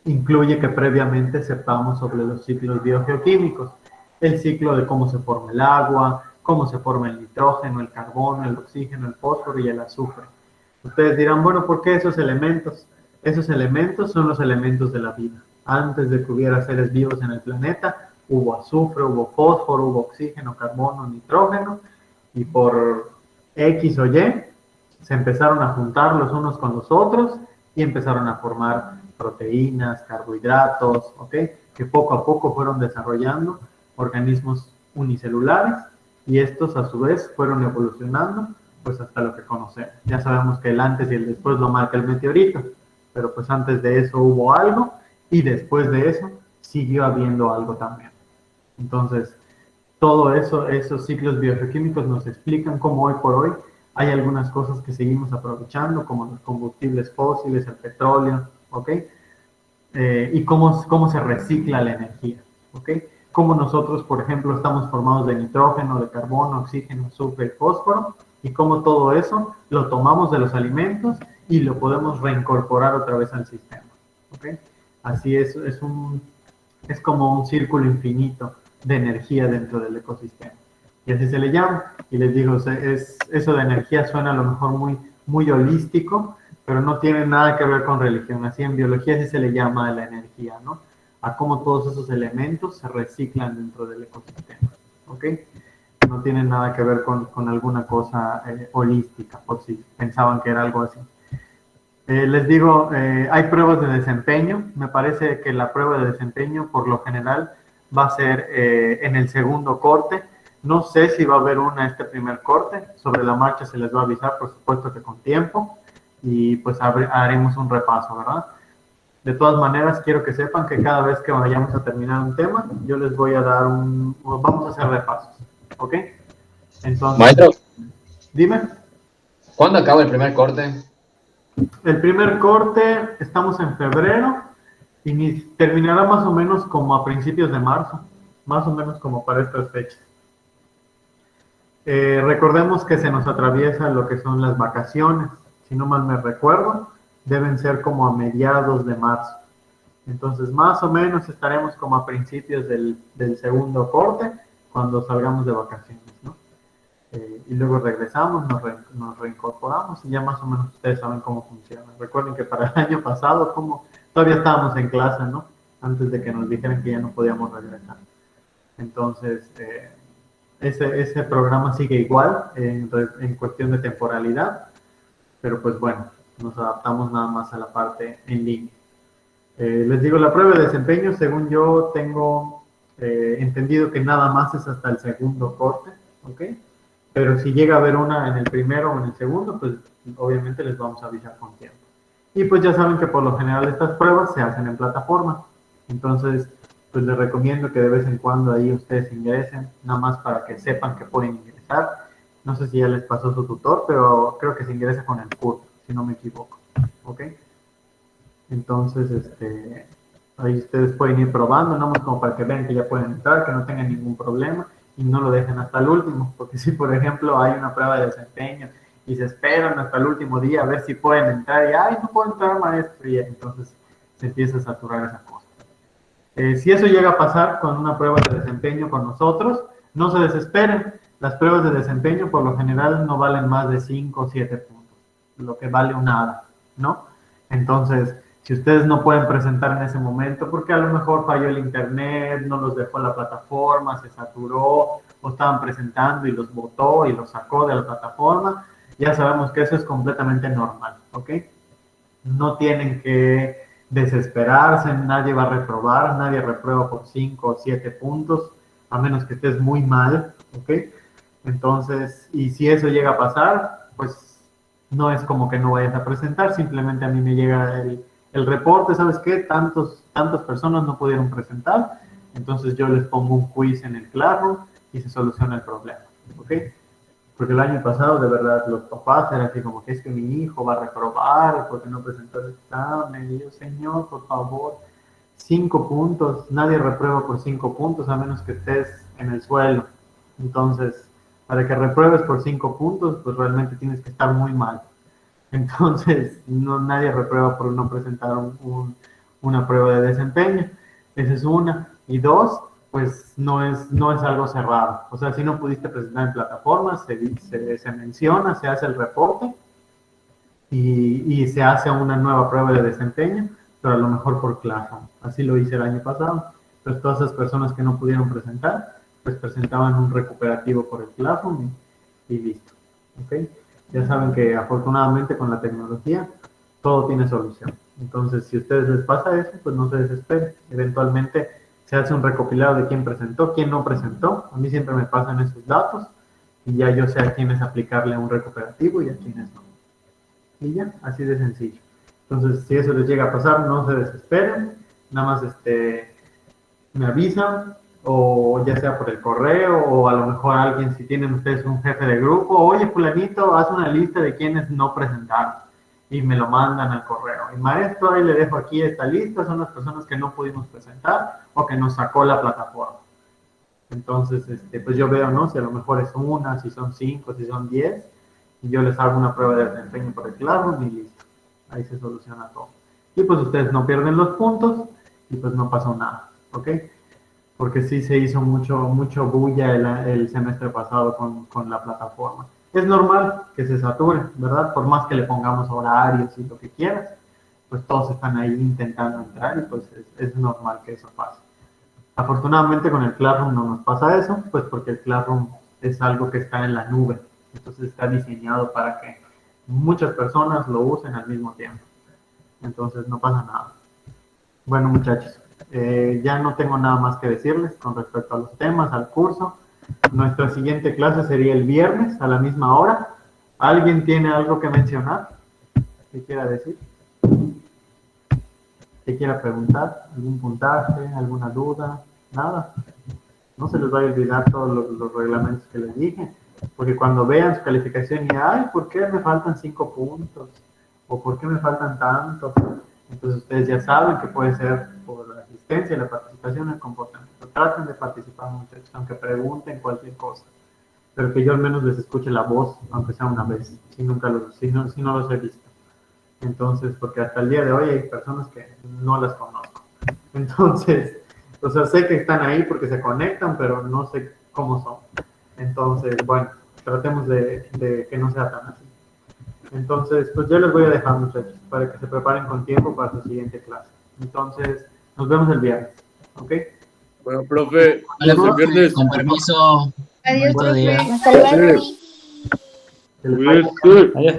incluye que previamente sepamos sobre los ciclos biogeoquímicos, el ciclo de cómo se forma el agua, cómo se forma el nitrógeno, el carbono, el oxígeno, el fósforo y el azufre. Ustedes dirán, bueno, ¿por qué esos elementos? Esos elementos son los elementos de la vida. Antes de que hubiera seres vivos en el planeta, hubo azufre, hubo fósforo, hubo oxígeno, carbono, nitrógeno, y por X o Y se empezaron a juntar los unos con los otros y empezaron a formar proteínas, carbohidratos, ¿ok? Que poco a poco fueron desarrollando organismos unicelulares y estos a su vez fueron evolucionando pues hasta lo que conocemos. Ya sabemos que el antes y el después lo marca el meteorito, pero pues antes de eso hubo algo y después de eso siguió habiendo algo también. Entonces, todo eso, esos ciclos biogeoquímicos nos explican cómo hoy por hoy hay algunas cosas que seguimos aprovechando, como los combustibles fósiles, el petróleo, ¿ok? Y cómo se recicla la energía, ¿ok? Cómo nosotros, por ejemplo, estamos formados de nitrógeno, de carbono, oxígeno, azufre y fósforo, y cómo todo eso lo tomamos de los alimentos y lo podemos reincorporar otra vez al sistema, ¿ok? Así es como un círculo infinito de energía dentro del ecosistema. Y así se le llama. Y les digo, eso de energía suena a lo mejor muy holístico, pero no tiene nada que ver con religión. Así en biología sí se le llama a la energía, ¿no? A cómo todos esos elementos se reciclan dentro del ecosistema, ¿ok? No tiene nada que ver con alguna cosa holística, por si pensaban que era algo así. Les digo, hay pruebas de desempeño. Me parece que la prueba de desempeño, por lo general, va a ser en el segundo corte. No sé si va a haber una este primer corte. Sobre la marcha se les va a avisar, por supuesto que con tiempo. Y pues haremos un repaso, ¿verdad? De todas maneras, quiero que sepan que cada vez que vayamos a terminar un tema, yo les voy a dar vamos a hacer repasos, ¿ok? Entonces, Maestro, dime. ¿cuándo acaba el primer corte? El primer corte, estamos en febrero y terminará más o menos como a principios de marzo, más o menos como para estas fechas. Recordemos que se nos atraviesa lo que son las vacaciones. Si no mal me recuerdo, deben ser como a mediados de marzo. Entonces, más o menos estaremos como a principios del segundo corte, cuando salgamos de vacaciones, ¿no? Y luego regresamos, nos reincorporamos y ya más o menos ustedes saben cómo funciona. Recuerden que para el año pasado, todavía estábamos en clase, ¿no? Antes de que nos dijeran que ya no podíamos regresar. Entonces, ese programa sigue igual en cuestión de temporalidad, pero pues bueno, nos adaptamos nada más a la parte en línea. Les digo, la prueba de desempeño, según yo tengo entendido que nada más es hasta el segundo corte, ¿ok? Pero si llega a haber una en el primero o en el segundo, pues obviamente les vamos a avisar con tiempo. Y pues ya saben que por lo general estas pruebas se hacen en plataforma. Entonces, pues les recomiendo que de vez en cuando ahí ustedes ingresen, nada más para que sepan que pueden ingresar. No sé si ya les pasó su tutor, pero creo que se ingresa con el curso, si no me equivoco. ¿Ok? Entonces, ahí ustedes pueden ir probando, nada más como para que vean que ya pueden entrar, que no tengan ningún problema y no lo dejen hasta el último. Porque si, por ejemplo, hay una prueba de desempeño y se esperan hasta el último día a ver si pueden entrar y, ay, no puedo entrar, maestro, y entonces se empieza a saturar esa cosa. Si eso llega a pasar con una prueba de desempeño con nosotros, no se desesperen. Las pruebas de desempeño por lo general no valen más de 5 o 7 puntos, lo que vale un hada, ¿no? Entonces, si ustedes no pueden presentar en ese momento, porque a lo mejor falló el internet, no los dejó la plataforma, se saturó, o estaban presentando y los botó y los sacó de la plataforma, ya sabemos que eso es completamente normal, ¿ok? No tienen que desesperarse, nadie va a reprobar, nadie reprueba por 5 o 7 puntos, a menos que estés muy mal, ¿ok? Entonces, y si eso llega a pasar, pues no es como que no vayas a presentar, simplemente a mí me llega el reporte, ¿sabes qué? Tantas personas no pudieron presentar, entonces yo les pongo un quiz en el Classroom y se soluciona el problema, ¿ok? Porque el año pasado, de verdad, los papás eran así como que es que mi hijo va a reprobar porque no presentó el examen. Y yo, señor, por favor, 5 puntos, nadie reprueba por 5 puntos a menos que estés en el suelo. Entonces, para que repruebes por 5 puntos, pues realmente tienes que estar muy mal. Entonces, nadie reprueba por no presentar una prueba de desempeño. Esa es una. Y dos, pues no es algo cerrado. O sea, si no pudiste presentar en plataformas, se menciona, se hace el reporte y se hace una nueva prueba de desempeño, pero a lo mejor por Classroom. Así lo hice el año pasado. Entonces, todas esas personas que no pudieron presentar, pues presentaban un recuperativo por el Classroom y listo. ¿Ok? Ya saben que afortunadamente con la tecnología todo tiene solución. Entonces, si a ustedes les pasa eso, pues no se desesperen. Eventualmente se hace un recopilado de quién presentó, quién no presentó. A mí siempre me pasan esos datos y ya yo sé a quiénes aplicarle un recuperativo y a quiénes no. Y ya, así de sencillo. Entonces, si eso les llega a pasar, no se desesperen. Nada más me avisan, o ya sea por el correo, o a lo mejor alguien, si tienen ustedes un jefe de grupo, oye, fulanito, haz una lista de quienes no presentaron, y me lo mandan al correo. Y maestro, ahí le dejo aquí esta lista, son las personas que no pudimos presentar, o que nos sacó la plataforma. Entonces, pues yo veo, ¿no? Si a lo mejor es una, si son 5, si son 10, y yo les hago una prueba de desempeño por el Classroom y listo. Ahí se soluciona todo. Y pues ustedes no pierden los puntos, y pues no pasó nada, ¿ok? Porque sí se hizo mucho bulla el semestre pasado con la plataforma. Es normal que se sature, ¿verdad? Por más que le pongamos horarios y lo que quieras, pues todos están ahí intentando entrar y pues es normal que eso pase. Afortunadamente con el Classroom no nos pasa eso, pues porque el Classroom es algo que está en la nube, entonces está diseñado para que muchas personas lo usen al mismo tiempo. Entonces no pasa nada. Bueno, muchachos. Ya no tengo nada más que decirles con respecto a los temas, al curso. Nuestra siguiente clase sería el viernes a la misma hora. ¿Alguien tiene algo que mencionar? ¿Qué quiera decir? ¿Qué quiera preguntar? ¿Algún puntaje? ¿Alguna duda? Nada. No se les vaya a olvidar todos los reglamentos que les dije. Porque cuando vean su calificación y, ay, ¿por qué me faltan 5 puntos? ¿O por qué me faltan tantos? Entonces ustedes ya saben que puede ser por la asistencia, la participación, el comportamiento. Traten de participar, muchachos, aunque pregunten cualquier cosa. Pero que yo al menos les escuche la voz, aunque sea una vez, si no los he visto. Entonces, porque hasta el día de hoy hay personas que no las conozco. Entonces, o sea, sé que están ahí porque se conectan, pero no sé cómo son. Entonces, bueno, tratemos de que no sea tan así. Entonces, pues yo les voy a dejar, muchachos, para que se preparen con tiempo para su siguiente clase. Entonces, nos vemos el viernes, ¿ok? Bueno, profe, Vale, el viernes. con permiso. Adiós, Buenos profe. días. Hasta luego. Sí. Que les vaya Sí. Adiós.